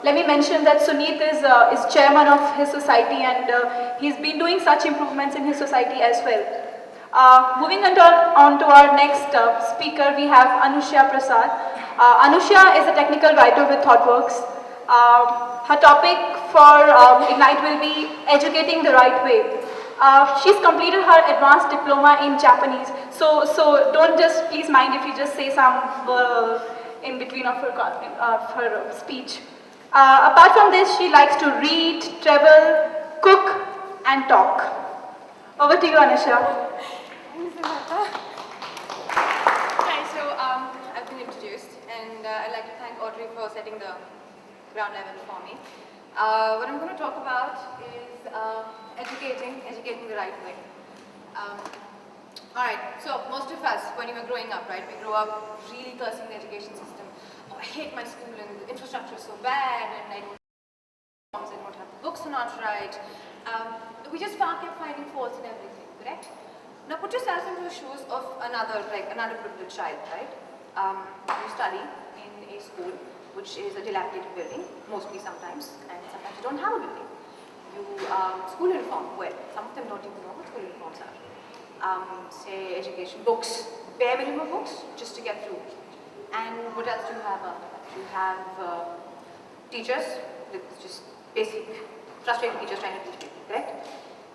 Let me mention that Suneet is chairman of his society, and he's been doing such improvements in his society as well. Moving on to our next speaker, we have Anushya Prasad. Anushya is a technical writer with ThoughtWorks. Her topic for Ignite will be educating the right way. She's completed her Advanced Diploma in Japanese, so don't just please mind if you just say some in between of her speech. Apart from this, she likes to read, travel, cook, and talk. Over to you, Anushya. Hi, so I've been introduced, and I'd like to thank Audrey for setting the ground level for me. What I'm going to talk about is educating the right way. Alright, so most of us, when we were growing up, right, we grew up really cursing the education system. Oh, I hate my school and the infrastructure is so bad and I don't have the books are not right. We just kept finding faults in everything, correct? Now put yourself into the shoes of another privileged child, right? You study in a school which is a dilapidated building, mostly sometimes, and sometimes you don't have a building. You school uniform, well, some of them don't even know what school uniforms are. Say education, books, bare minimum books just to get through. And what else do you have? You have teachers with just basic, frustrated teachers trying to teach people, correct?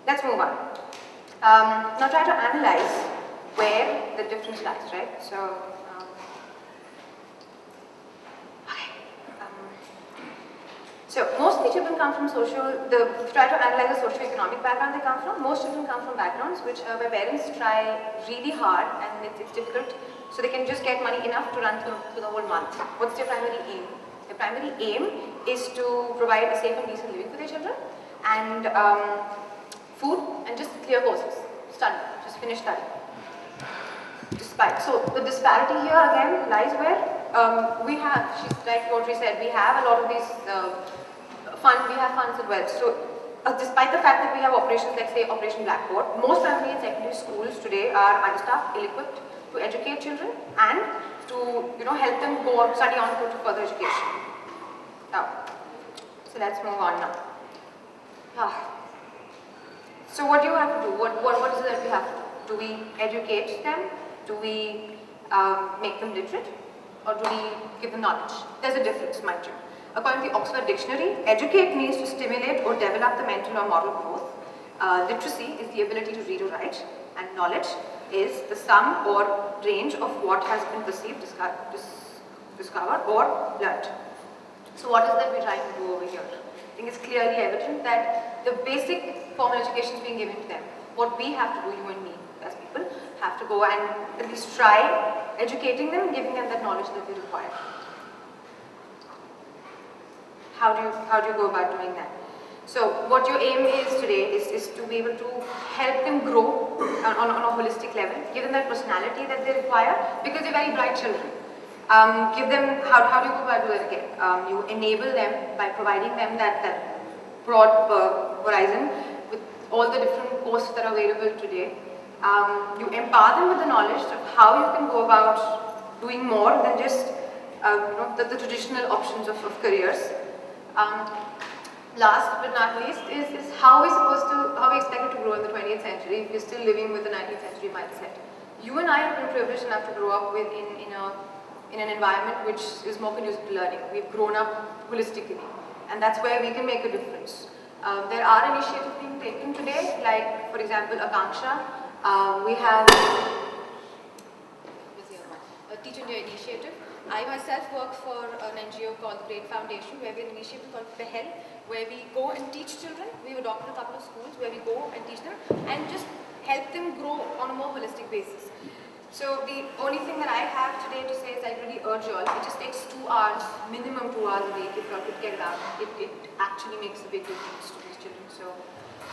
Let's move on. Now try to analyze where the difference lies, right? So, so most of the children come from try to analyze the socio-economic background they come from. Most children come from backgrounds where parents try really hard and it's difficult, so they can just get money enough to run through the whole month. What's their primary aim? Their primary aim is to provide a safe and decent living for their children and food and just clear courses, study, just finish study. So the disparity here again lies where like Audrey said, we have a lot of these we have funds as well. So despite the fact that we have operations like say Operation Blackboard, most primary and secondary schools today are understaffed, ill-equipped to educate children and to help them go on, study on to further education. So let's move on now. So what do you have to do? What is it that we have to do? Do we educate them? Do we make them literate? Or do we give them knowledge? There's a difference, mind you. According to the Oxford Dictionary, educate means to stimulate or develop the mental or moral growth. Literacy is the ability to read or write, and knowledge is the sum or range of what has been perceived, discovered or learned. So what is that we're trying to do over here? I think it's clearly evident that the basic formal education is being given to them. What we have to do, you and me as people, have to go and at least try educating them and giving them that knowledge that they require. How do you go about doing that? So what your aim is today is to be able to help them grow on a holistic level, give them that personality that they require because they're very bright children. Give them, how do you go about doing that again? You enable them by providing them that broad horizon with all the different courses that are available today. You empower them with the knowledge of how you can go about doing more than just the traditional options of careers. Last but not least is how we expected to grow in the 20th century if we're still living with the 19th century mindset. You and I have been privileged enough to grow up in an environment which is more conducive to learning. We've grown up holistically, and that's where we can make a difference. There are initiatives being taken today, like for example, Akanksha. We have a Teach India initiative. I myself work for an NGO called the Great Foundation, where we have an initiative called Pehel, where we go and teach children. We've adopted a couple of schools where we go and teach them and just help them grow on a more holistic basis. So the only thing that I have today to say is I really urge you all, it just takes 2 hours, minimum 2 hours a week if you could get it out. It actually makes a big difference to these children. So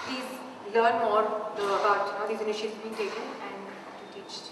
please learn more about these initiatives being taken and to teach